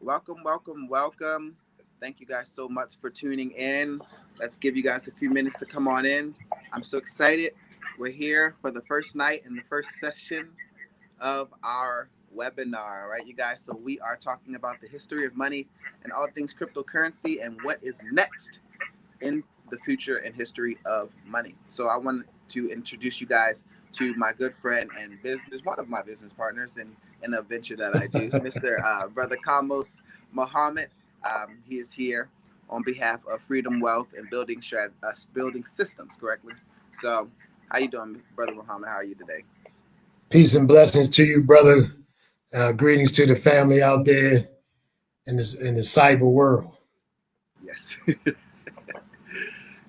Welcome, welcome, welcome. Thank you guys so much for tuning in. Let's give you guys a few minutes to come on in. I'm so excited. We're here for the first night and the first session of our webinar, right, you guys? So we are talking about the history of money and all things cryptocurrency and what is next in the future and history of money. So I want to introduce you guys to my good friend and business, one of my business partners in a venture that I do, Mr. Brother Kamose Muhammad. He is here on behalf of Freedom Wealth and building systems correctly. So, how you doing, Brother Muhammad? How are you today? Peace and blessings to you, brother. Greetings to the family out there in the cyber world. Yes.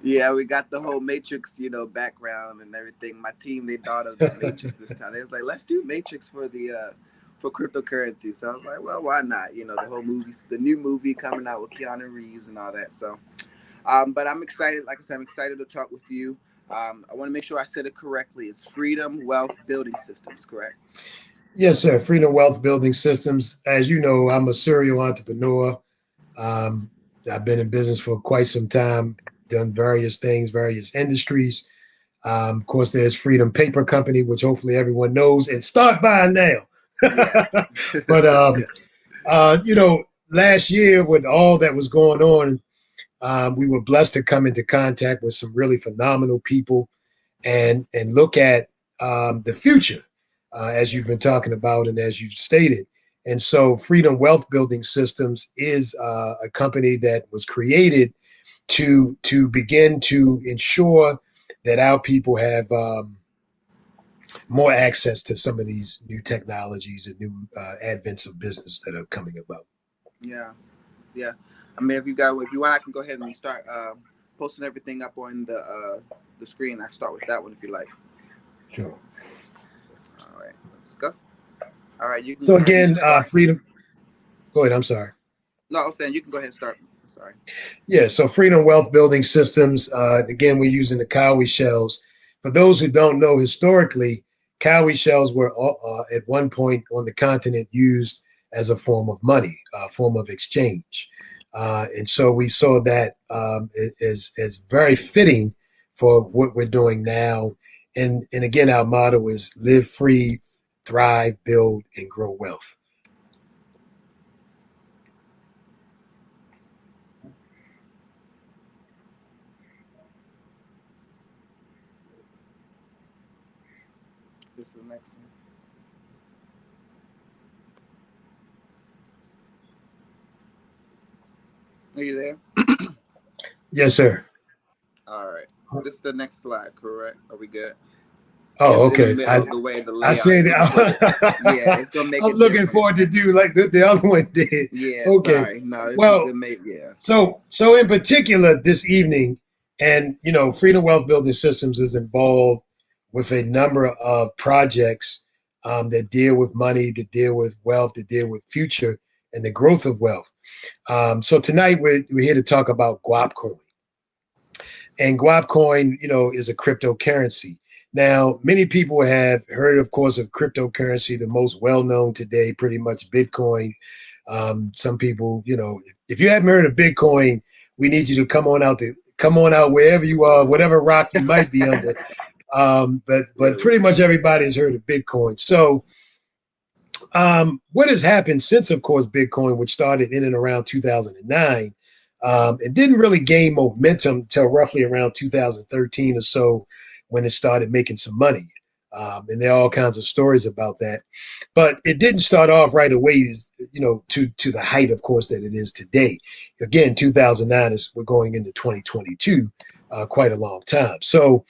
Yeah, we got the whole Matrix, background and everything. My team, they thought of the Matrix this time. They was like, let's do Matrix for cryptocurrency. So I was like, well, why not? The whole movie, the new movie coming out with Keanu Reeves and all that. So, but I'm excited. Like I said, I'm excited to talk with you. I want to make sure I said it correctly. It's Freedom Wealth Building Systems, correct? Yes, sir. Freedom Wealth Building Systems. As you know, I'm a serial entrepreneur. Um, I've been in business for quite some time, done various things, various industries. Of course, there's Freedom Paper Company, which hopefully everyone knows, and start buying now. Yeah. But last year with all that was going on, we were blessed to come into contact with some really phenomenal people and look at the future, as you've been talking about and as you've stated. And so, Freedom Wealth Building Systems is a company that was created to begin to ensure that our people have more access to some of these new technologies and new advents of business that are coming about. Yeah. Yeah. I mean, if you want, I can go ahead and start posting everything up on the screen. I start with that one if you like. Sure. All right, let's go. All right, you can So go ahead and again, start. Freedom. Go ahead. I'm sorry. No, I was saying you can go ahead and start. I'm sorry. Yeah, so Freedom Wealth Building Systems, again, we're using the cowrie shells. For those who don't know, historically, cowrie shells were at one point on the continent used as a form of money, a form of exchange. And so we saw that as very fitting for what we're doing now. And again, our motto is live free, thrive, build, and grow wealth. This is the next one. Are you there? Yes, sir. All right. This is the next slide, correct? Are we good? Oh, It's in the okay. middle. The way the I layout is said gonna put it. Yeah, it's gonna make I'm it looking different. forward to do like the other one did. Yeah. Okay. Sorry. No, this is Well, the mate. Yeah. so in particular this evening, and Freedom Wealth Building Systems is involved with a number of projects that deal with money, that deal with wealth, that deal with future and the growth of wealth. So tonight we're here to talk about Guap coin. And Guap coin, is a cryptocurrency. Now, many people have heard, of course, of cryptocurrency. The most well-known today, pretty much Bitcoin. Some people, if you haven't heard of Bitcoin, we need you to come on out wherever you are, whatever rock you might be under. But Really. pretty much everybody has heard of Bitcoin. So, what has happened since, of course, Bitcoin, which started in and around 2009, it didn't really gain momentum until roughly around 2013 or so when it started making some money. And there are all kinds of stories about that. But it didn't start off right away, to the height, of course, that it is today. Again, 2009 is we're going into 2022, quite a long time. So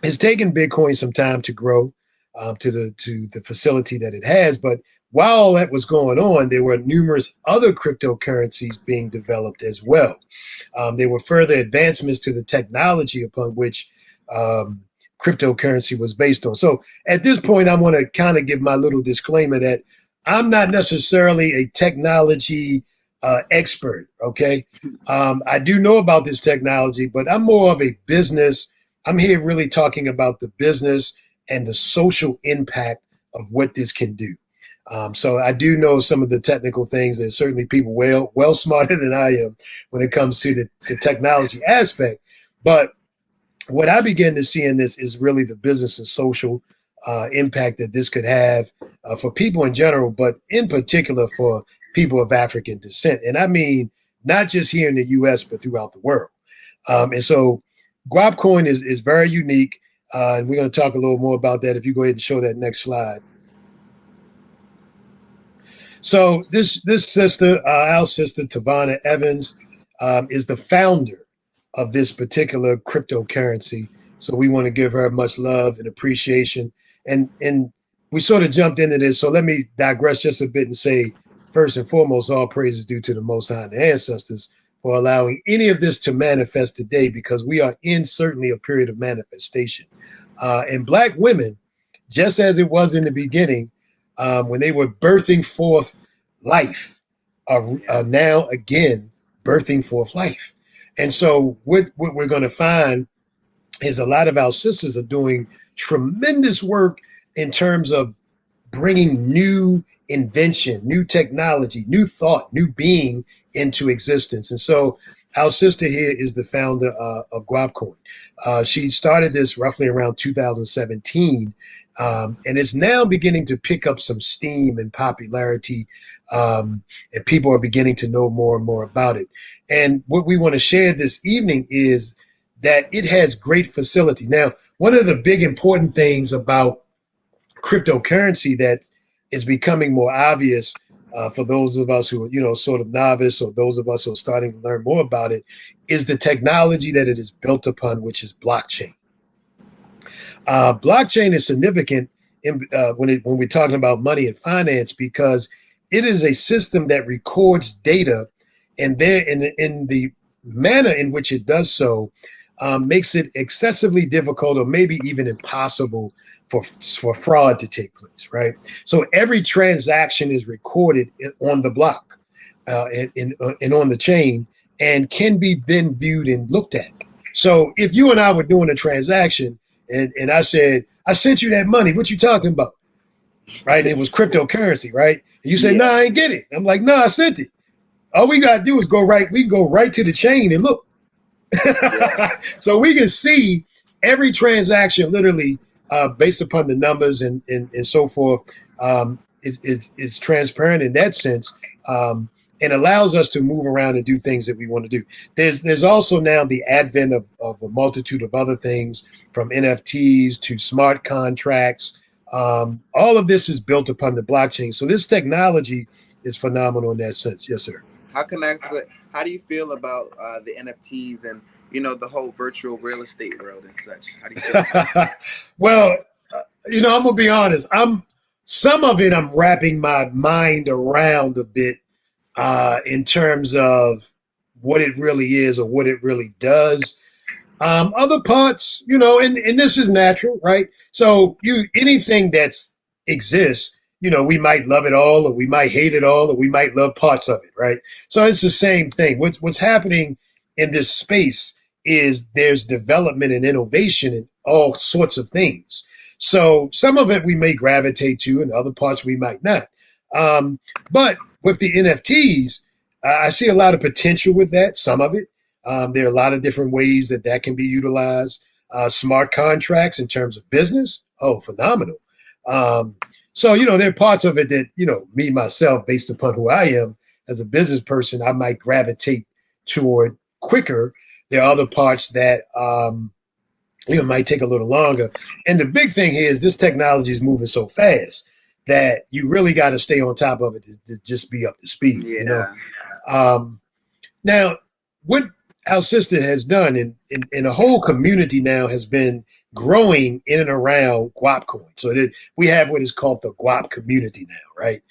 it's taken Bitcoin some time to grow to the facility that it has. But while all that was going on, there were numerous other cryptocurrencies being developed as well. There were further advancements to the technology upon which cryptocurrency was based on. So at this point, I want to kind of give my little disclaimer that I'm not necessarily a technology expert. Okay. I do know about this technology, but I'm more of a business. I'm here really talking about the business and the social impact of what this can do. So I do know some of the technical things. There's certainly people well smarter than I am when it comes to the technology aspect. But what I begin to see in this is really the business and social impact that this could have for people in general, but in particular for people of African descent. And I mean, not just here in the US, but throughout the world. And so Guap coin is very unique. And we're going to talk a little more about that if you go ahead and show that next slide. So this sister, our sister Tavana Evans, is the founder of this particular cryptocurrency. So we want to give her much love and appreciation. And we sort of jumped into this. So let me digress just a bit and say, first and foremost, all praises due to the Most High and the ancestors for allowing any of this to manifest today, because we are in certainly a period of manifestation. And Black women, just as it was in the beginning, when they were birthing forth life, are now again birthing forth life. And so what we're going to find is a lot of our sisters are doing tremendous work in terms of bringing new invention, new technology, new thought, new being into existence. And so our sister here is the founder of Guapcoin. She started this roughly around 2017, and it's now beginning to pick up some steam and popularity, and people are beginning to know more and more about it. And what we want to share this evening is that it has great facility. Now, one of the big important things about cryptocurrency that is becoming more obvious for those of us who are, sort of novice, or those of us who are starting to learn more about it, is the technology that it is built upon, which is blockchain. Blockchain is significant when we're talking about money and finance, because it is a system that records data, and there in the manner in which it does so makes it excessively difficult, or maybe even impossible, for fraud to take place, right? So every transaction is recorded on the block and on the chain, and can be then viewed and looked at. So if you and I were doing a transaction, and I said, I sent you that money, what you talking about? Right? And it was cryptocurrency, right? And you said, Yeah. no, I ain't get it. I'm like, no, I sent it. All we got to do is we go right to the chain and look. Yeah. So we can see every transaction literally based upon the numbers and so forth. Is transparent in that sense, and allows us to move around and do things that we want to do. There's also now the advent of a multitude of other things, from NFTs to smart contracts. All of this is built upon the blockchain. So this technology is phenomenal in that sense. Yes, sir. How can I ask? How do you feel about the NFTs and the whole virtual real estate world and such? How do you feel about Well, I'm gonna be honest. Some of it I'm wrapping my mind around a bit in terms of what it really is or what it really does. Other parts, and this is natural, right? So anything that's exists, we might love it all, or we might hate it all, or we might love parts of it, right? So it's the same thing. What's happening in this space is there's development and innovation in all sorts of things. So some of it we may gravitate to, and other parts we might not. But with the NFTs, I see a lot of potential with that. Some of it. There are a lot of different ways that can be utilized. Smart contracts in terms of business, oh, phenomenal. So, there are parts of it that, me, myself, based upon who I am as a business person, I might gravitate toward quicker. There are other parts that, might take a little longer. And the big thing here is this technology is moving so fast that you really got to stay on top of it to just be up to speed, it? Yeah. Now, what our sister has done, and a whole community now has been growing in and around Guap coin. So we have what is called the Guap community now, right?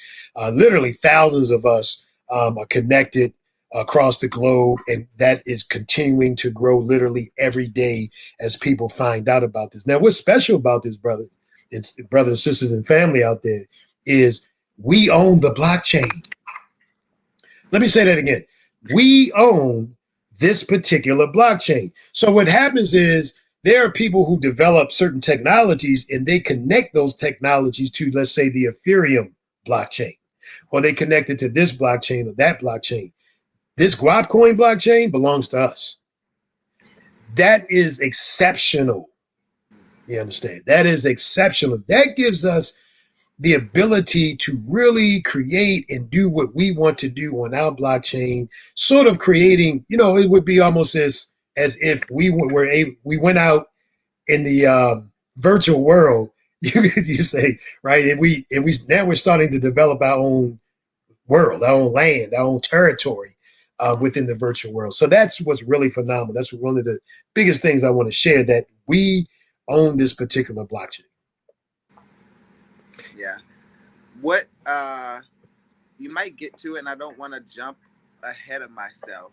Literally thousands of us are connected across the globe, and that is continuing to grow literally every day as people find out about this. Now, what's special about this, brothers and sisters and family out there, is we own the blockchain. Let me say that again. We own this particular blockchain. So what happens is there are people who develop certain technologies, and they connect those technologies to, let's say, the Ethereum blockchain, or they connected to this blockchain or that blockchain. This Guap coin blockchain belongs to us. That is exceptional. You understand? That is exceptional. That gives us the ability to really create and do what we want to do on our blockchain, sort of creating, it would be almost as if we went out in the virtual world, you say, right? And we now we're starting to develop our own world, our own land, our own territory within the virtual world. So that's what's really phenomenal. That's one of the biggest things I want to share, that we own this particular blockchain. Yeah. What you might get to it, and I don't want to jump ahead of myself,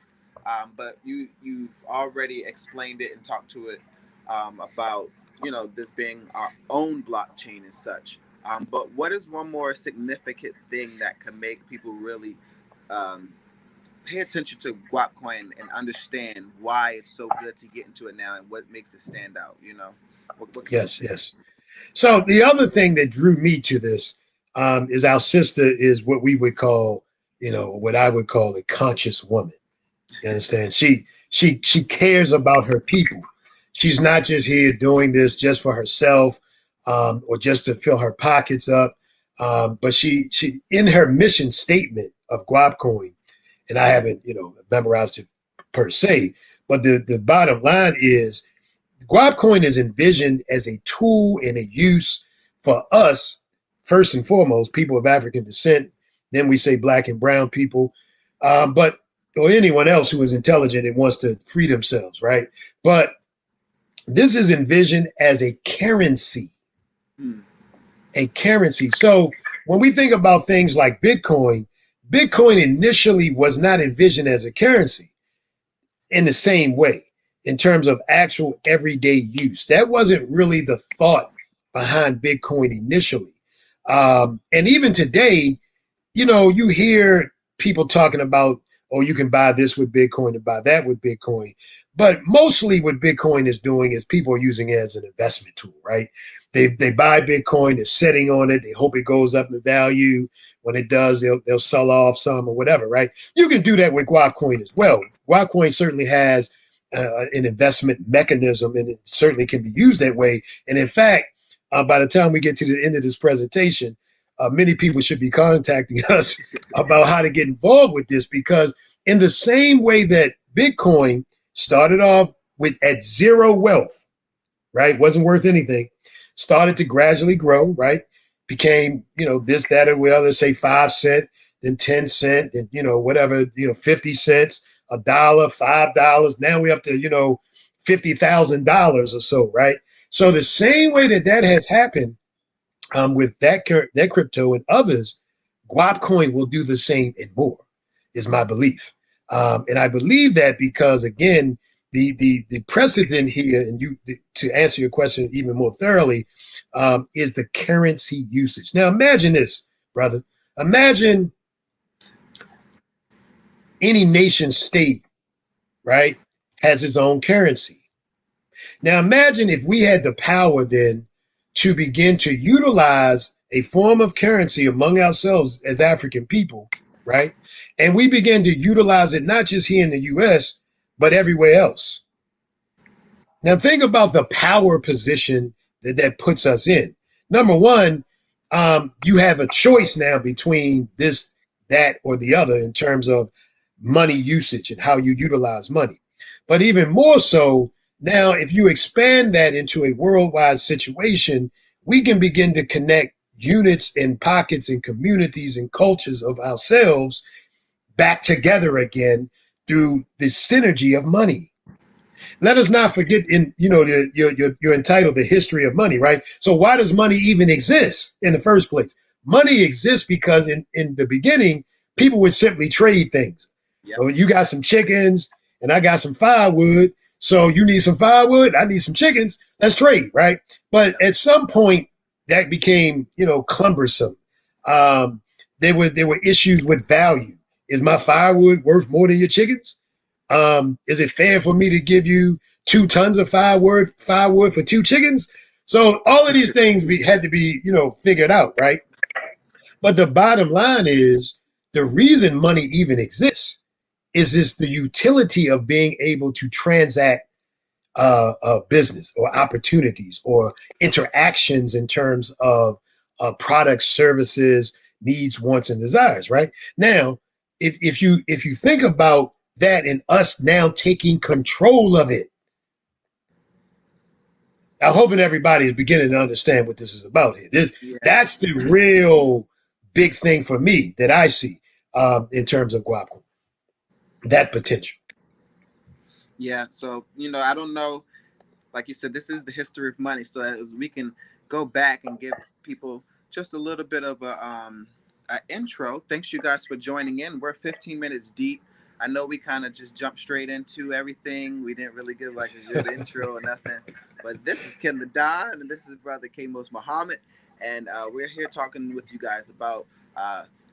but you've already explained it and talked to it about this being our own blockchain and such. But what is one more significant thing that can make people really um, pay attention to Guap Coin and understand why it's so good to get into it now and what makes it stand out? What can you Yes, share? yes. So the other thing that drew me to this is our sister is what we would call, what I would call a conscious woman. You understand? She cares about her people. She's not just here doing this just for herself or just to fill her pockets up. But she in her mission statement of Guapcoin, and I haven't memorized it per se, but the bottom line is Guapcoin is envisioned as a tool and a use for us, first and foremost, people of African descent. Then we say black and brown people, but or anyone else who is intelligent and wants to free themselves, right? But this is envisioned as a currency, Hmm. a currency. So when we think about things like Bitcoin, Bitcoin initially was not envisioned as a currency in the same way in terms of actual everyday use. That wasn't really the thought behind Bitcoin initially. And even today, you hear people talking about, oh, you can buy this with Bitcoin and buy that with Bitcoin. But mostly what Bitcoin is doing is people are using it as an investment tool, right? They buy Bitcoin, they're sitting on it, they hope it goes up in value. When it does, they'll sell off some or whatever, right? You can do that with Guapcoin as well. Guapcoin certainly has an investment mechanism, and it certainly can be used that way. And in fact, by the time we get to the end of this presentation, many people should be contacting us about how to get involved with this, because in the same way that Bitcoin started off with at zero wealth, right? Wasn't worth anything. Started to gradually grow, right? Became, this, that, or the other, say 5 cent, then 10 cent, then, whatever, 50 cents, $1, $5. Now we're up to, $50,000 or so, right? So the same way that has happened with that crypto and others, Guapcoin will do the same and more, is my belief. And I believe that because, again, the precedent here, and to answer your question even more thoroughly, is the currency usage. Now, imagine this, brother. Imagine any nation state, right, has its own currency. Now, imagine if we had the power then to begin to utilize a form of currency among ourselves as African people, right? And we begin to utilize it not just here in the US, but everywhere else. Now, think about the power position that puts us in. Number one, you have a choice now between this, that, or the other in terms of money usage and how you utilize money. But even more so, now, if you expand that into a worldwide situation, we can begin to connect units and pockets and communities and cultures of ourselves back together again through the synergy of money. Let us not forget, you're entitled the history of money, right? So why does money even exist in the first place? Money exists because in the beginning, people would simply trade things. Yep. Well, you got some chickens and I got some firewood. So you need some firewood, I need some chickens. Let's trade, right? But Yep. at some point, that became, cumbersome. Um, there were issues with value. Is my firewood worth more than your chickens? Is it fair for me to give you 2 tons of firewood for two chickens? So all of these things had to be, figured out, right? But the bottom line is the reason money even exists is the utility of being able to transact business or opportunities or interactions in terms of products, services, needs, wants, and desires. Right now, if you think about that and us now taking control of it, I'm hoping everybody is beginning to understand what this is about here. That's Yes. the real big thing for me that I see in terms of Guap, that potential. Yeah. So, I don't know, like you said, this is the history of money. So as we can go back and give people just a little bit of a intro. Thanks you guys for joining in. We're 15 minutes deep. I know we kind of just jumped straight into everything. We didn't really give like a good intro or nothing. But this is Ken the Don, and this is Brother Kamose Muhammad, and we're here talking with you guys about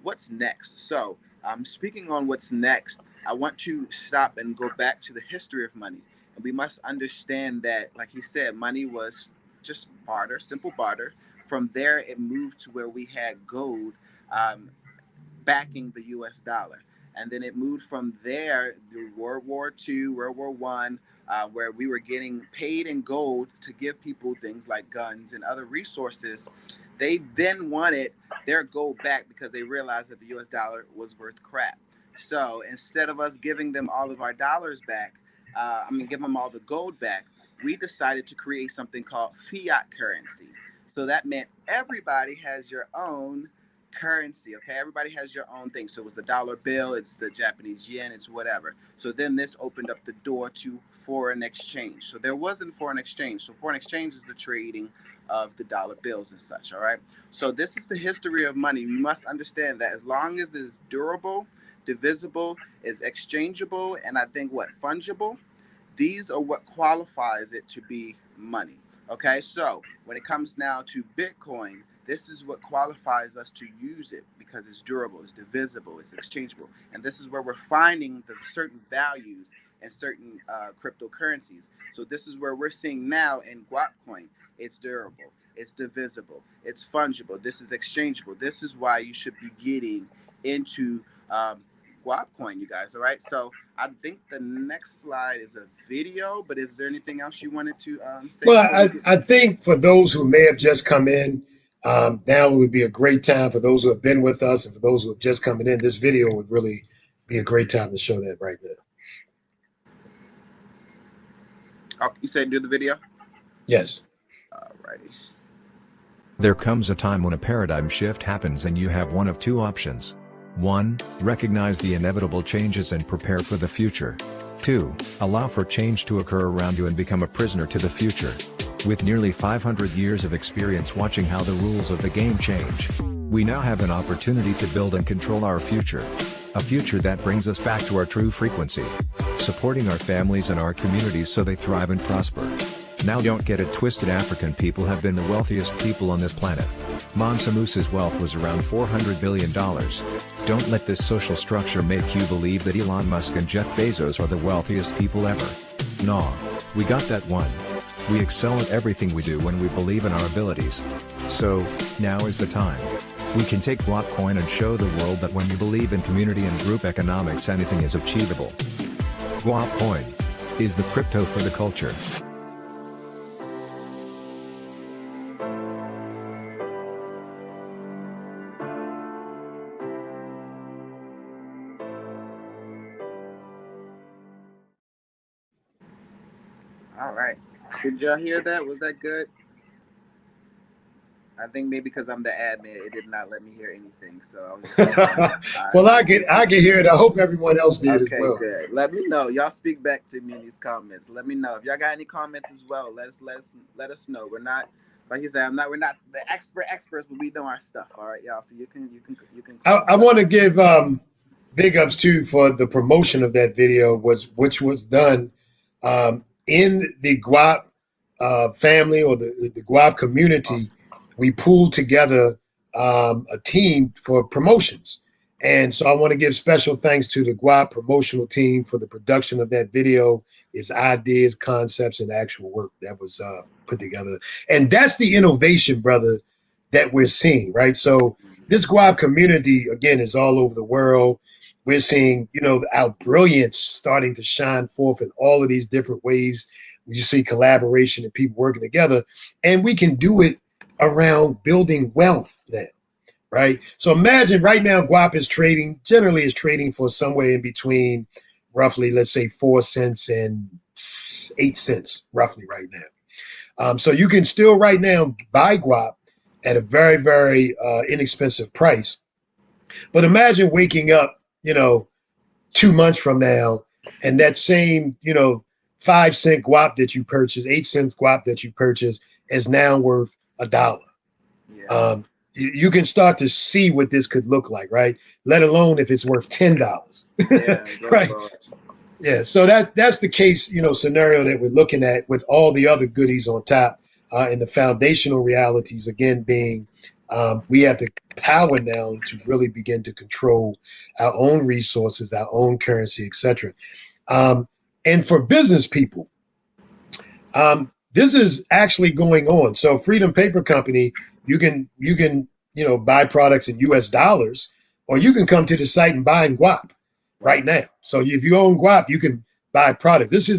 what's next. So, speaking on what's next, I want to stop and go back to the history of money. And we must understand that, like he said, money was just barter, simple barter. From there, it moved to where we had gold um, backing the U.S. dollar. And then it moved from there through World War II, World War One, where we were getting paid in gold to give people things like guns and other resources. They then wanted their gold back because they realized that the U.S. dollar was worth crap. So instead of us giving them all of our dollars back, give them all the gold back, we decided to create something called fiat currency. So that meant everybody has your own currency. Okay, everybody has your own thing. So it was the dollar bill, it's the Japanese yen, it's whatever. So then this opened up the door to foreign exchange. So there wasn't foreign exchange. So foreign exchange is the trading of the dollar bills and such. All right. So this is the history of money. You must understand that as long as it is durable, divisible, is exchangeable, and I think what fungible, these are what qualifies it to be money. Okay, so when it comes now to Bitcoin, this is what qualifies us to use it because it's durable, it's divisible, it's exchangeable. And this is where we're finding the certain values and certain cryptocurrencies. So this is where we're seeing now in Guap coin, it's durable, it's divisible, it's fungible, this is exchangeable. This is why you should be getting into Guap coin, you guys. All right. So I think the next slide is a video, but is there anything else you wanted to say Well, before we get? I think for those who may have just come in, now would be a great time for those who have been with us and for those who have just coming in. This video would really be a great time to show that right now. Oh, you said do the video? Yes. Alrighty. There comes a time when a paradigm shift happens and you have one of two options. 1. Recognize the inevitable changes and prepare for the future. 2. Allow for change to occur around you and become a prisoner to the future. With nearly 500 years of experience watching how the rules of the game change, we now have an opportunity to build and control our future. A future that brings us back to our true frequency. Supporting our families and our communities so they thrive and prosper. Now don't get it twisted, African people have been the wealthiest people on this planet. Mansa Musa's wealth was around $400 billion. Don't let this social structure make you believe that Elon Musk and Jeff Bezos are the wealthiest people ever. Nah, we got that one. We excel at everything we do when we believe in our abilities. So, now is the time. We can take Guap coin and show the world that when you believe in community and group economics, anything is achievable. Guap coin is the crypto for the culture. All right. Did y'all hear that? Was that good? I think maybe because I'm the admin, it did not let me hear anything. So I was just saying, all Well, right. I can hear it. I hope everyone else did as Okay, well. good. Let me know. Y'all speak back to me in these comments. Let me know if y'all got any comments as well. Let us know. We're not, like you said, we're not the experts, but we know our stuff. All right, y'all. So you can call I us out. want to give big ups too for the promotion of that video, which was done in the Guap family or the Guap community. Awesome. We pulled together a team for promotions. And so I want to give special thanks to the Guap promotional team for the production of that video, its ideas, concepts, and actual work that was put together. And that's the innovation, brother, that we're seeing, right? So this Guap community, again, is all over the world. We're seeing, our brilliance starting to shine forth in all of these different ways. You see collaboration and people working together, and we can do it around building wealth now, right? So imagine right now, Guap generally is trading for somewhere in between roughly, let's say 4 cents and 8 cents, roughly right now. So you can still right now buy Guap at a very, very inexpensive price. But imagine waking up, 2 months from now, and that same, 5 cent Guap that you purchased, 8 cents Guap that you purchased is now worth $1. Yeah. You can start to see what this could look like, right? Let alone if it's worth $10. Yeah, right? Yeah, so that's the case, scenario that we're looking at with all the other goodies on top, and the foundational realities again being we have the power now to really begin to control our own resources, our own currency, etc. And for business people, this is actually going on. So Freedom Paper Company, you can buy products in US dollars, or you can come to the site and buy in Guap right now. So if you own Guap, you can buy product. This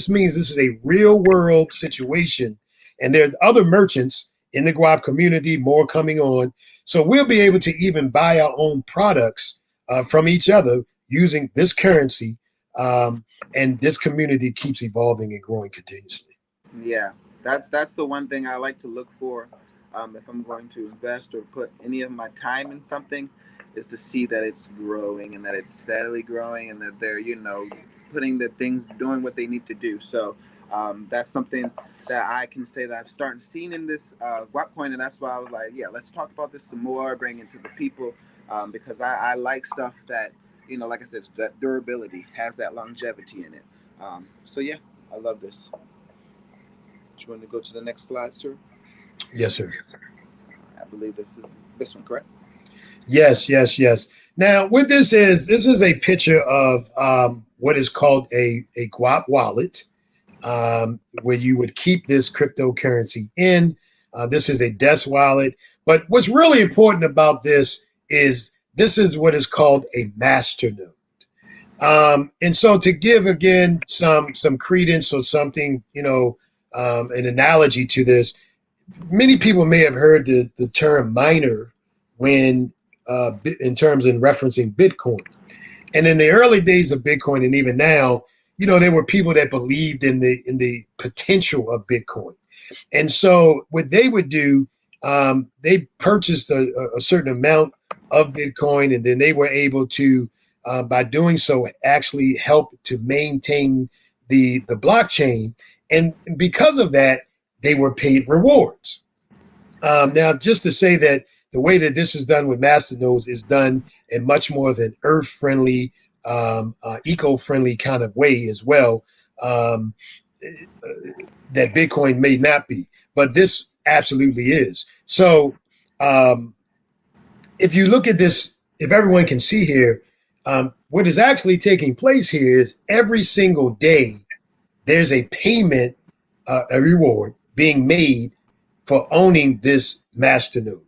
means this is a real world situation, and there's other merchants in the Guap community, more coming on. So we'll be able to even buy our own products from each other using this currency, and this community keeps evolving and growing continuously. Yeah, that's the one thing I like to look for, if I'm going to invest or put any of my time in something, is to see that it's growing and that it's steadily growing and that they're putting the things, doing what they need to do. So that's something that I can say that I've started seeing in this Guap coin, and that's why I was like, yeah, let's talk about this some more, bring it to the people, because I like stuff that like I said, that durability has that longevity in it. So yeah, I love this. Do you want to go to the next slide, sir? Yes, sir. I believe this is this one, correct? Yes. Now, what this is a picture of what is called a Guap wallet, where you would keep this cryptocurrency in. This is a desk wallet. But what's really important about this is what is called a masternode. And so to give again some credence or something, an analogy to this, many people may have heard the term miner when in terms in referencing Bitcoin. And in the early days of Bitcoin, and even now, there were people that believed in the potential of Bitcoin. And so what they would do, they purchased a certain amount of Bitcoin, and then they were able to, by doing so, actually help to maintain the blockchain. And because of that, they were paid rewards. Now, just to say that the way that this is done with masternodes is done in much more of an earth-friendly, eco-friendly kind of way as well, that Bitcoin may not be. But this absolutely is. So if you look at this, if everyone can see here, what is actually taking place here is every single day there's a payment, a reward being made for owning this masternode.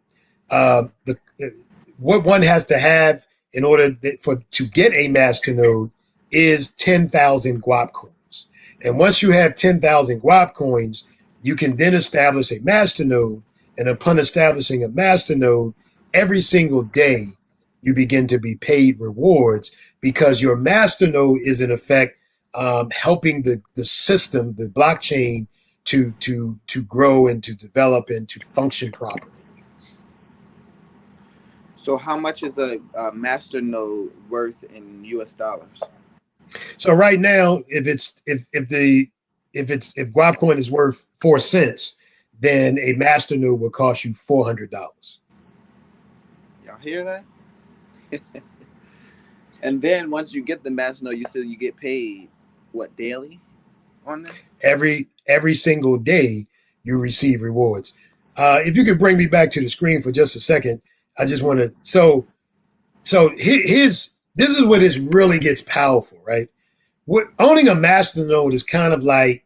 What one has to have in order to get a masternode is 10,000 Guap coins. And once you have 10,000 Guap coins, you can then establish a masternode. And upon establishing a masternode, every single day you begin to be paid rewards because your masternode is in effect helping the system, the blockchain, to grow and to develop and to function properly. So how much is a master node worth in US dollars? So right now, if Guapcoin is worth 4 cents, then a master node will cost you $400. Y'all hear that? And then once you get the master node, you said you get paid what, daily on this? Every single day you receive rewards. If you could bring me back to the screen for just a second, I just want to. So this is where this really gets powerful, right? Owning a master node is kind of like,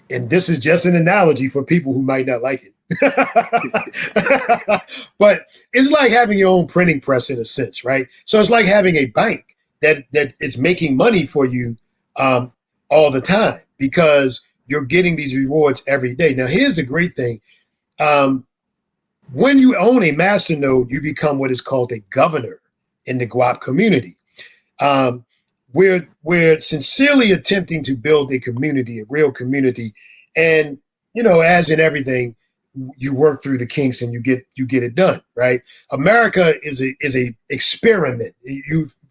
and this is just an analogy for people who might not like it. But it's like having your own printing press in a sense, right? So it's like having a bank that is making money for you um, all the time because you're getting these rewards every day. Now, here's the great thing. Um, when you own a masternode, you become what is called a governor in the Guap community. Um, we're sincerely attempting to build a community, a real community, and as in everything, you work through the kinks and you get it done, right? America is a experiment.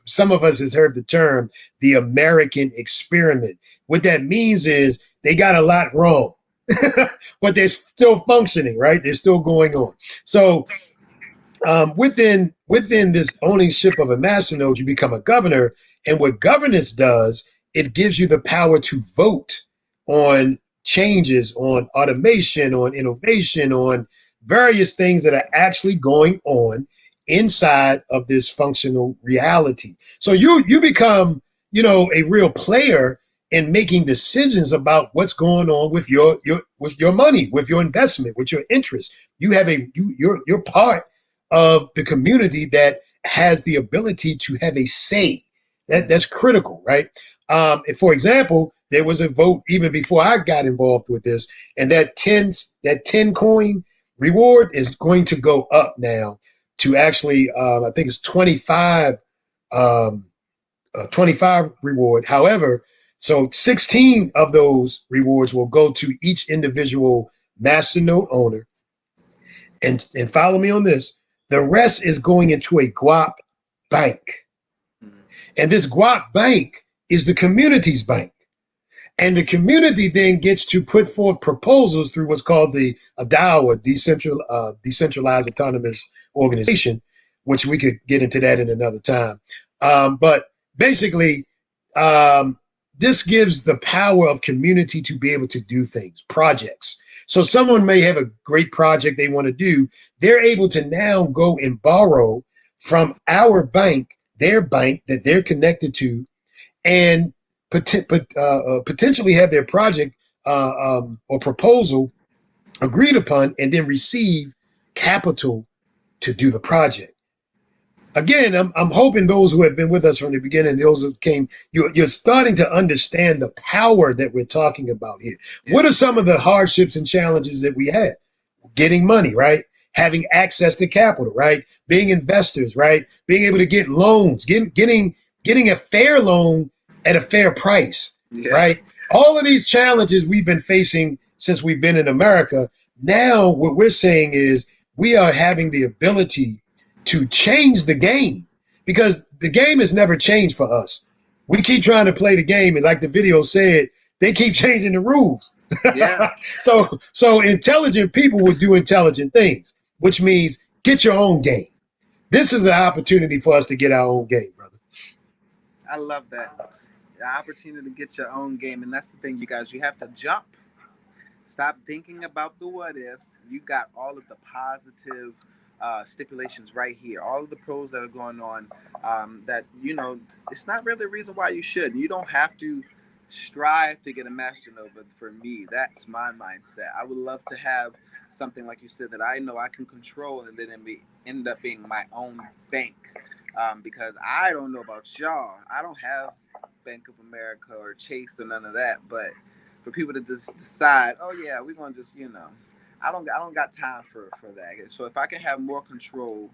Some of us has heard the term the American experiment. What that means is they got a lot wrong, but they're still functioning, right? They're still going on. So within this ownership of a masternode, you become a governor, and what governance does, it gives you the power to vote on changes, on automation, on innovation, on various things that are actually going on inside of this functional reality. So you become, a real player in making decisions about what's going on with your money, with your investment, with your interest. You have you're part of the community that has the ability to have a say. That's critical, right? And for example, there was a vote even before I got involved with this, and that 10 coin reward is going to go up now to actually, I think it's 25, 25 reward. However, so 16 of those rewards will go to each individual masternode owner, and follow me on this. The rest is going into a Guap bank. And this Guap bank is the community's bank. And the community then gets to put forth proposals through what's called the DAO, or Decentralized Autonomous Organization, which we could get into that in another time. But basically, um, this gives the power of community to be able to do things, projects. So someone may have a great project they want to do. They're able to now go and borrow from our bank, their bank that they're connected to, and potentially have their project or proposal agreed upon, and then receive capital to do the project. Again, I'm hoping those who have been with us from the beginning, those who came, you're starting to understand the power that we're talking about here. Yeah. What are some of the hardships and challenges that we had? Getting money, right? Having access to capital, right? Being investors, right? Being able to get loans, getting a fair loan at a fair price, yeah, right? All of these challenges we've been facing since we've been in America. Now what we're saying is we are having the ability to change the game, because the game has never changed for us. We keep trying to play the game, and like the video said, they keep changing the rules. Yeah. So intelligent people will do intelligent things, which means get your own game. This is an opportunity for us to get our own game, brother. I love that. The opportunity to get your own game. And that's the thing, you guys, you have to jump. Stop thinking about the what ifs. You got all of the positive stipulations right here. All of the pros that are going on. That it's not really a reason why you shouldn't. You don't have to strive to get a master node. But for me, that's my mindset. I would love to have something like you said that I know I can control, and then end up being my own bank. Because I don't know about y'all. I don't have Bank of America or Chase or none of that, but for people to just decide, oh yeah, we're gonna just I don't got time for that. So if I can have more control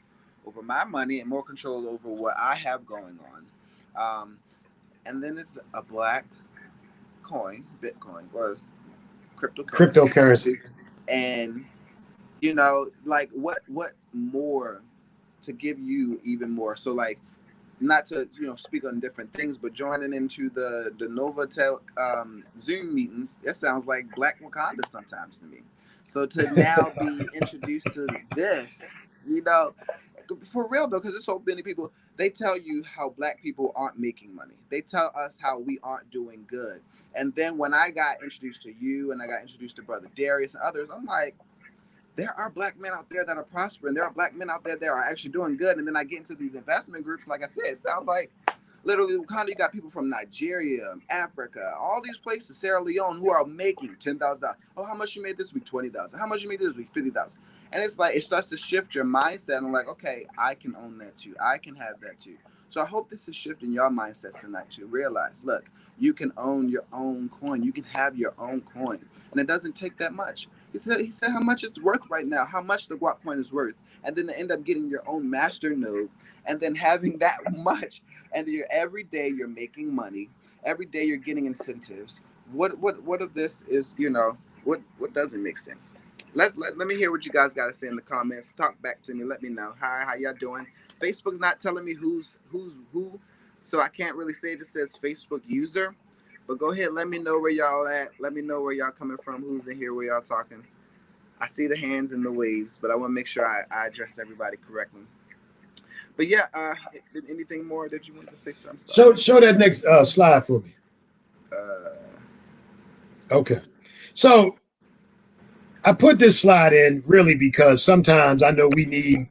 over my money and more control over what I have going on, and then it's a black coin, Bitcoin or cryptocurrency, and like what more to give you even more. So like, not to speak on different things, but joining into the Novatel Zoom meetings, it sounds like Black Wakanda sometimes to me. So to now be introduced to this, for real though, because there's so many people, they tell you how Black people aren't making money. They tell us how we aren't doing good. And then when I got introduced to you and I got introduced to Brother Darius and others, I'm like, there are Black men out there that are prospering. There are Black men out there that are actually doing good. And then I get into these investment groups. Like I said, it sounds like Literally, Wakanda, you got people from Nigeria, Africa, all these places, Sierra Leone, who are making $10,000. Oh, how much you made this week? 20,000. How much you made this week? 50,000. And it's like it starts to shift your mindset. And I'm like, okay, I can own that too. I can have that too. So I hope this is shifting your mindsets tonight to realize, look, you can own your own coin. You can have your own coin, and it doesn't take that much. He said how much it's worth right now, how much the Guap coin is worth, and then to end up getting your own master node, and then having that much, and you're every day you're making money, every day you're getting incentives. What of this is what doesn't make sense? Let me hear what you guys got to say in the comments. Talk back to me. Let me know. Hi, how y'all doing? Facebook's not telling me who's who, so I can't really say. It just says Facebook user. But go ahead, let me know where y'all at. Let me know where y'all coming from. Who's in here? Where y'all talking? I see the hands and the waves, but I want to make sure I address everybody correctly. But yeah, anything more that you want to say? So I'm sorry. Show that next slide for me. Okay. So I put this slide in really because sometimes I know we need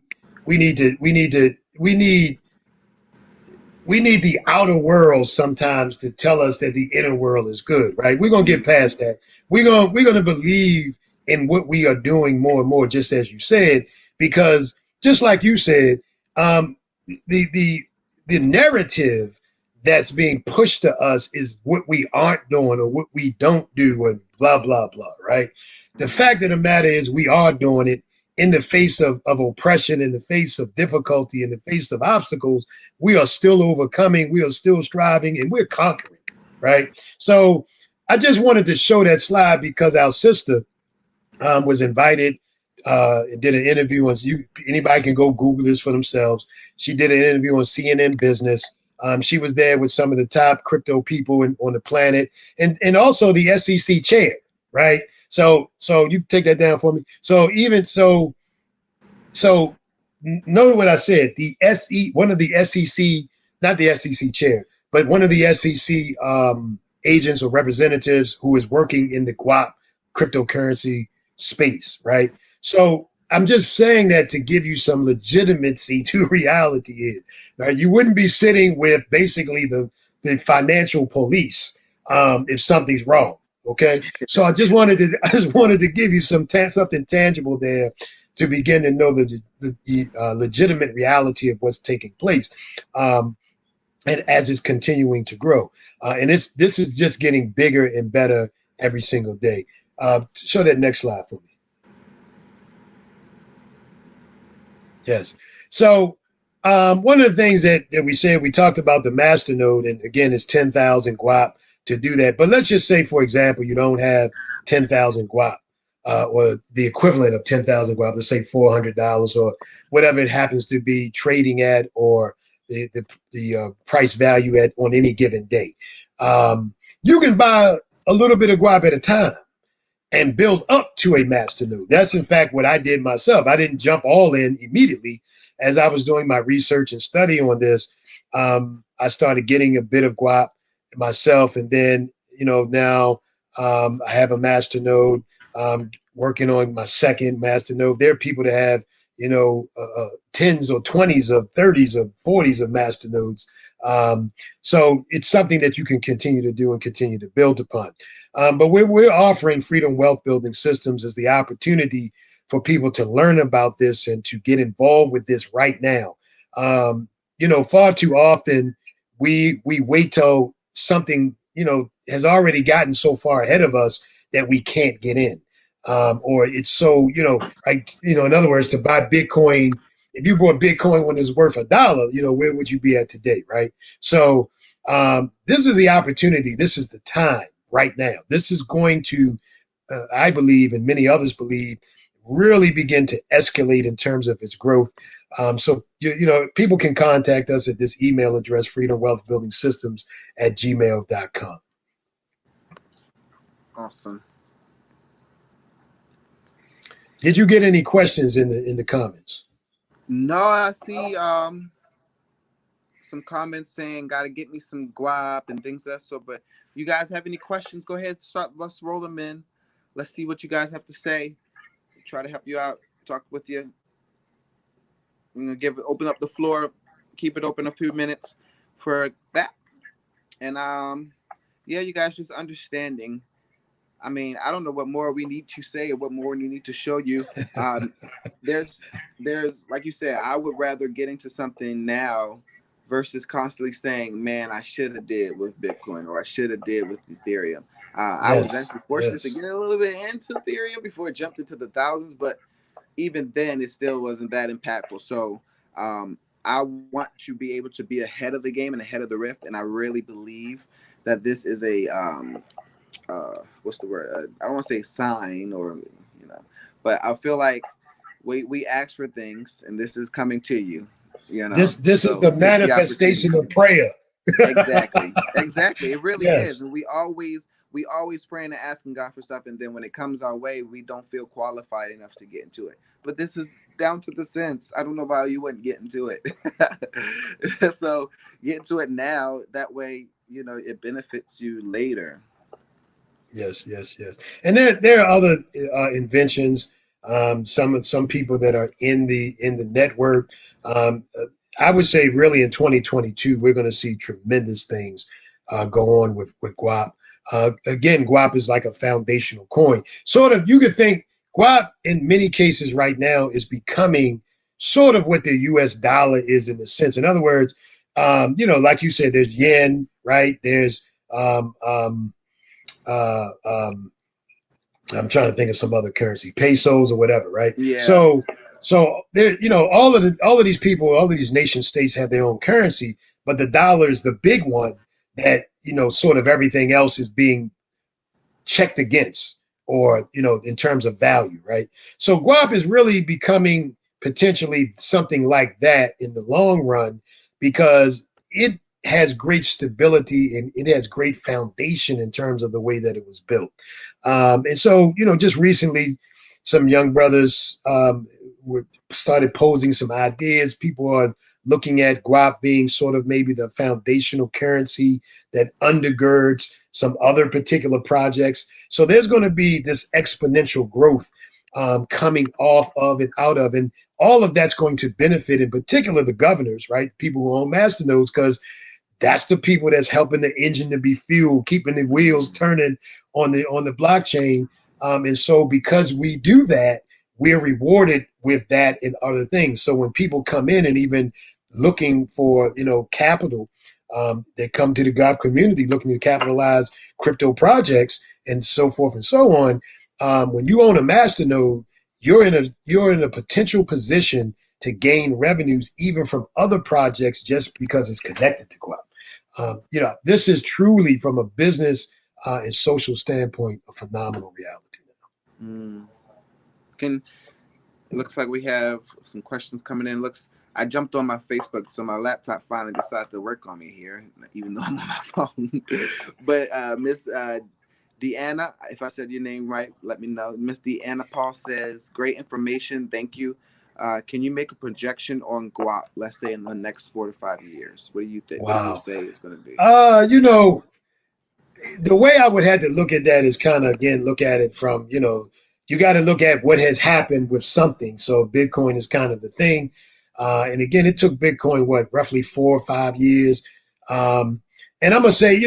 the outer world sometimes to tell us that the inner world is good, right? We're gonna get past that. We're gonna believe in what we are doing more and more, just as you said, because just like you said, the the the narrative that's being pushed to us is what we aren't doing or what we don't do and blah blah blah, right? The fact of the matter is we are doing it in the face of oppression, in the face of difficulty, in the face of obstacles. We are still overcoming, we are still striving, and we're conquering, right? So I just wanted to show that slide because our sister was invited and did an interview on anybody can go Google this for themselves. She did an interview on CNN Business. She was there with some of the top crypto people on the planet, and also the SEC chair, right? So you take that down for me. So note what I said. One of the SEC, not the SEC chair, but one of the SEC agents or representatives who is working in the Guap cryptocurrency space, right? So I'm just saying that to give you some legitimacy to reality here. Right? You wouldn't be sitting with basically the financial police if something's wrong. Okay, so I just wanted to give you something tangible there to begin to know the legitimate reality of what's taking place, and as it's continuing to grow, and this is just getting bigger and better every single day. Show that next slide for me. Yes. So one of the things that we said, we talked about the master node, and again, it's 10,000 guap to do that. But let's just say, for example, you don't have 10,000 guap or the equivalent of 10,000 guap, let's say $400 or whatever it happens to be trading at, or the price value at on any given day. You can buy a little bit of guap at a time and build up to a master node. That's in fact what I did myself. I didn't jump all in immediately. As I was doing my research and study on this, I started getting a bit of guap myself, and then now I have a master node. Working on my second master node. There are people that have tens or 20s of 30s of 40s of master nodes. So it's something that you can continue to do and continue to build upon. But we're offering Freedom Wealth Building Systems as the opportunity for people to learn about this and to get involved with this right now. Far too often we wait till something has already gotten so far ahead of us that we can't get in, or it's so in other words, to buy Bitcoin. If you bought Bitcoin when it's worth $1, where would you be at today, right? So this is the opportunity. This is the time right now. This is going to, I believe, and many others believe, really begin to escalate in terms of its growth. So people can contact us at this email address, freedomwealthbuildingsystems@gmail.com. Awesome. Did you get any questions in the comments? No, I see some comments saying gotta get me some guap and things of that sort. But you guys have any questions? Go ahead, let's roll them in. Let's see what you guys have to say. Try to help you out, talk with you. I'm gonna open up the floor, keep it open a few minutes for that. And yeah, you guys just understanding. I mean, I don't know what more we need to say or what more we need to show you. Um, there's, like you said, I would rather get into something now versus constantly saying, "Man, I should have did with Bitcoin or I should have did with Ethereum." I was Yes, eventually fortunate to yes. get a little bit into Ethereum before it jumped into the thousands, but even then, it still wasn't that impactful. So I want to be able to be ahead of the game and ahead of the rift, and I really believe that this is a what's the word? I don't want to say sign or but I feel like we ask for things, and this is coming to you. This is So the take the manifestation opportunity. of prayer. Exactly, exactly. It really is, Yes. and we always praying and asking God for stuff, and then when it comes our way, we don't feel qualified enough to get into it. But this is down to the sense. I don't know why you wouldn't get into it. So get into it now. That way, it benefits you later. Yes, yes, yes. And there are other inventions. Some people that are in the network. I would say really in 2022 we're going to see tremendous things go on with Guap. Again, Guap is like a foundational coin. Sort of, you could think Guap in many cases right now is becoming sort of what the U.S. dollar is in a sense. In other words, like you said, there's yen, right? There's um, um, uh, um, I'm trying to think of some other currency, pesos or whatever, right? Yeah. So there, all of these people, all of these nation states have their own currency, but the dollar is the big one that sort of everything else is being checked against, or in terms of value, right? So Guap is really becoming potentially something like that in the long run, because it has great stability and it has great foundation in terms of the way that it was built. And so, just recently, some young brothers were started posing some ideas. People are looking at Guap being sort of maybe the foundational currency that undergirds some other particular projects. So there's going to be this exponential growth coming off of and out of, and all of that's going to benefit, in particular, the governors, right? People who own masternodes, because that's the people that's helping the engine to be fueled, keeping the wheels turning on the blockchain. And so, because we do that, we're rewarded with that and other things. So when people come in and even looking for capital, they come to the GOP community looking to capitalize crypto projects and so forth and so on. When you own a masternode, you're in a potential position to gain revenues even from other projects just because it's connected to GOP. This is truly, from a business and social standpoint, a phenomenal reality. Mm. Can It looks like we have some questions coming in. I jumped on my Facebook, so my laptop finally decided to work on me here, even though I'm on my phone. But Miss Deanna, if I said your name right, let me know. Miss Deanna Paul says, "Great information, thank you. Can you make a projection on Guap, let's say in the next 4 to 5 years? What do you think? What do you Wow. say it's going to be?" The way I would have to look at that is kind of, again, look at it from, you got to look at what has happened with something. So Bitcoin is kind of the thing. And again, it took Bitcoin, roughly 4 or 5 years. And I'm going to say,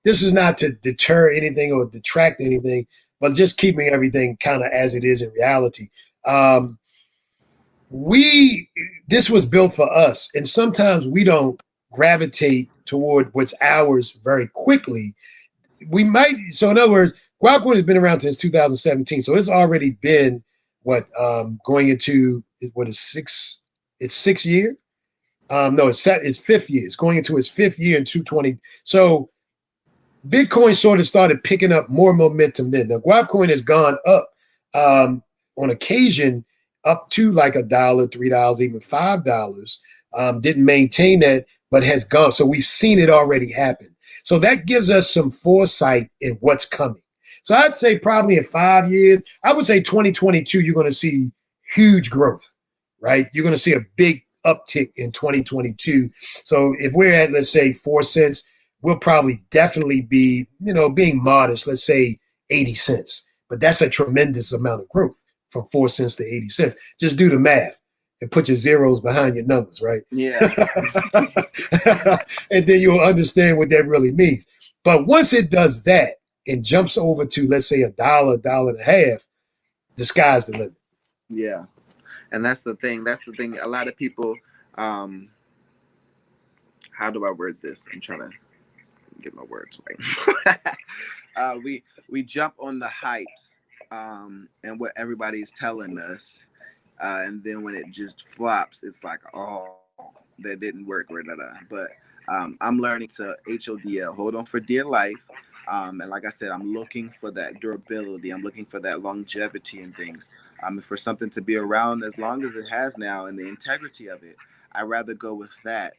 this is not to deter anything or detract anything, but just keeping everything kind of as it is in reality. Um, we This was built for us, and sometimes we don't gravitate toward what's ours very quickly. We might. So in other words, Guapcoin has been around since 2017, so it's already been going into what is six? It's 6 year. No, it's fifth year. It's going into its fifth year in 220. So Bitcoin sort of started picking up more momentum then. Now, Guapcoin has gone up on occasion up to like $1, $3, even $5. Didn't maintain that, but has gone. So we've seen it already happen. So that gives us some foresight in what's coming. So I'd say probably in 5 years, I would say 2022, you're going to see huge growth, right? You're going to see a big uptick in 2022. So if we're at, let's say, 4 cents, we'll probably definitely be, being modest, let's say 80 cents. But that's a tremendous amount of growth from 4 cents to 80 cents. Just do the math. and put your zeros behind your numbers, right? Yeah. And then you'll understand what that really means. But once it does that and jumps over to, let's say, $1, $1.50, the sky's the limit. Yeah. And that's the thing. That's the thing. A lot of people, um, how do I word this? I'm trying to get my words right. We jump on the hypes, and what everybody's telling us, and then when it just flops, it's like, oh, that didn't work, or da da. But I'm learning to HODL, hold on for dear life. And like I said, I'm looking for that durability. I'm looking for that longevity and things. For something to be around as long as it has now, and the integrity of it, I'd rather go with that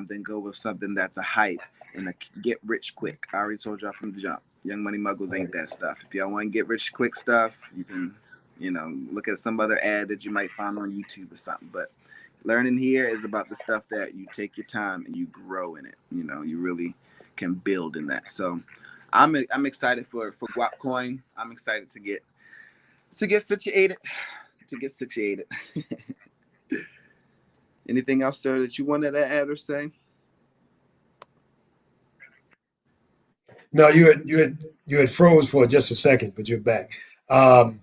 than go with something that's a hype and a get rich quick. I already told y'all from the jump. Young money muggles ain't that stuff. If y'all want to get rich quick stuff, you can, look at some other ad that you might find on YouTube or something. But learning here is about the stuff that you take your time and you grow in it. You really can build in that. So I'm excited for Guap Coin. I'm excited to get situated. To get situated. Anything else, sir, that you wanted to add or say? No, you had froze for just a second, but you're back. Um,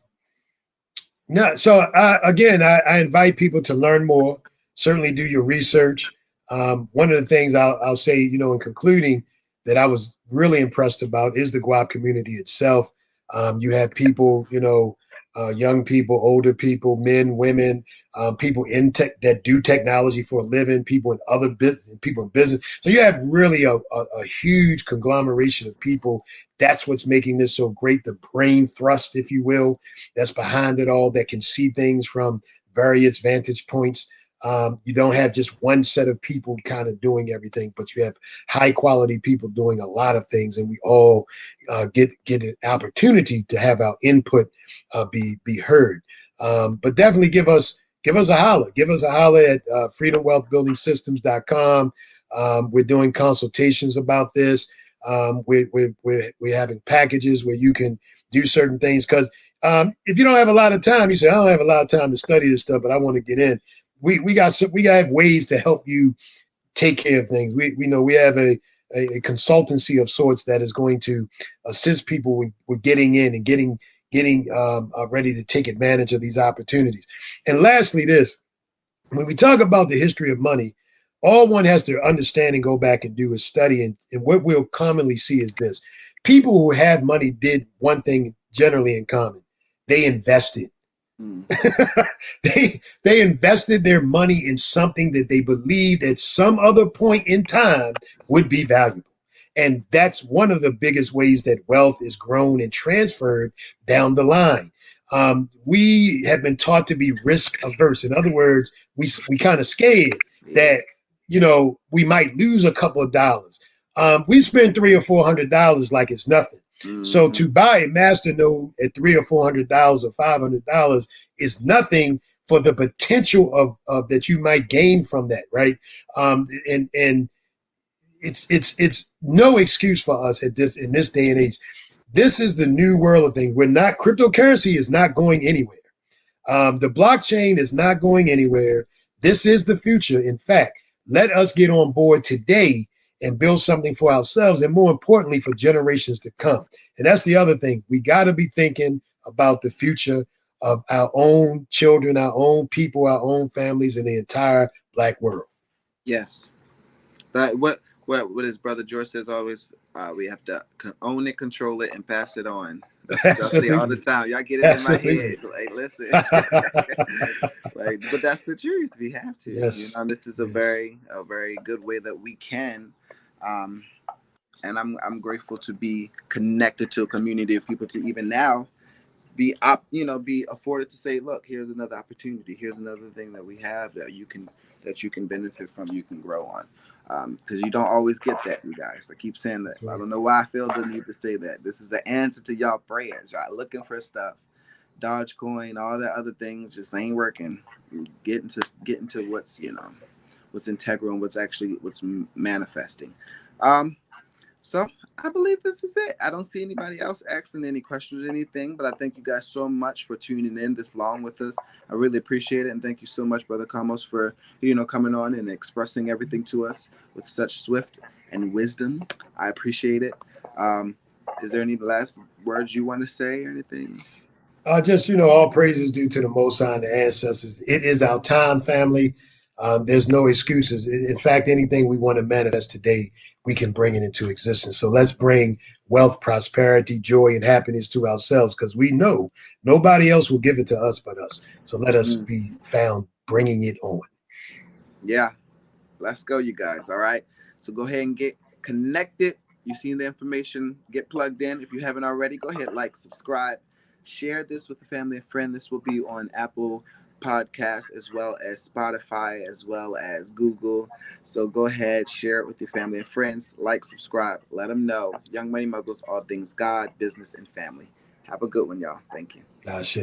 No, so I invite people to learn more. Certainly, do your research. One of the things I'll say, in concluding, that I was really impressed about is the Guap community itself. You have people, young people, older people, men, women, people in tech that do technology for a living, people in other business, people in business. So you have really a huge conglomeration of people. That's what's making this so great. The brain thrust, if you will, that's behind it all, that can see things from various vantage points. You don't have just one set of people kind of doing everything, but you have high quality people doing a lot of things, and we all get an opportunity to have our input be heard. But definitely give us a holler. Give us a holler at freedomwealthbuildingsystems.com. We're doing consultations about this. We're having packages where you can do certain things, because if you don't have a lot of time, you say, I don't have a lot of time to study this stuff, but I want to get in. We got ways to help you take care of things. We know we have a consultancy of sorts that is going to assist people with getting in and getting ready to take advantage of these opportunities. And lastly, this, when we talk about the history of money, all one has to understand and go back and do is study. And what we'll commonly see is this: people who had money did one thing generally in common. They invested. Mm. They invested their money in something that they believed at some other point in time would be valuable. And that's one of the biggest ways that wealth is grown and transferred down the line. We have been taught to be risk averse. In other words, we kind of scared Yeah. that we might lose a couple of dollars. We spend $300 or $400 like it's nothing. So Mm-hmm. to buy a master node at $300 or $500 is nothing for the potential of that you might gain from that, right? And it's no excuse for us at this in this day and age. This is the new world of things. We're not Cryptocurrency is not going anywhere. The blockchain is not going anywhere. This is the future. In fact, let us get on board today and build something for ourselves, and more importantly, for generations to come. And that's the other thing. We got to be thinking about the future of our own children, our own people, our own families, and the entire Black world. Yes. That what his brother George says always. We have to own it, control it, and pass it on. That's what y'all say all the Absolutely. time. Y'all get it in my Absolutely. head. Like, listen, like, but that's the truth. We have to. Yes. This is a Yes. very good way that we can. Um, and I'm grateful to be connected to a community of people to even now be afforded to say, look, here's another opportunity, here's another thing that we have that you can benefit from, you can grow on, because you don't always get that, you guys. I keep saying that. I don't know why I feel the need to say that. This is the answer to y'all prayers, right? Looking for stuff, Dogecoin, all that other things just ain't working. Get into what's integral and what's manifesting. um So I believe this is it. I don't see anybody else asking any questions or anything, but I thank you guys so much for tuning in this long with us. I really appreciate it, and thank you so much, Brother Kamos, for coming on and expressing everything to us with such swift and wisdom. I appreciate it. Um, is there any last words you want to say or anything? Just, all praises due to the Most High and the ancestors. It is our time, family. There's no excuses. In fact, anything we want to manifest today, we can bring it into existence. So let's bring wealth, prosperity, joy, and happiness to ourselves because we know nobody else will give it to us but us. So let us Mm, be found bringing it on. yeah, let's go, you guys. All right. So go ahead and get connected. You've seen the information. Get plugged in. If you haven't already, go ahead, like, subscribe, share this with a family and friend. This will be on Apple Podcasts as well as Spotify as well as Google. So go ahead, share it with your family and friends. Like, subscribe, let them know. Young Money Muggles, all things God, business, and family. Have a good one, y'all. Thank you. Ashe.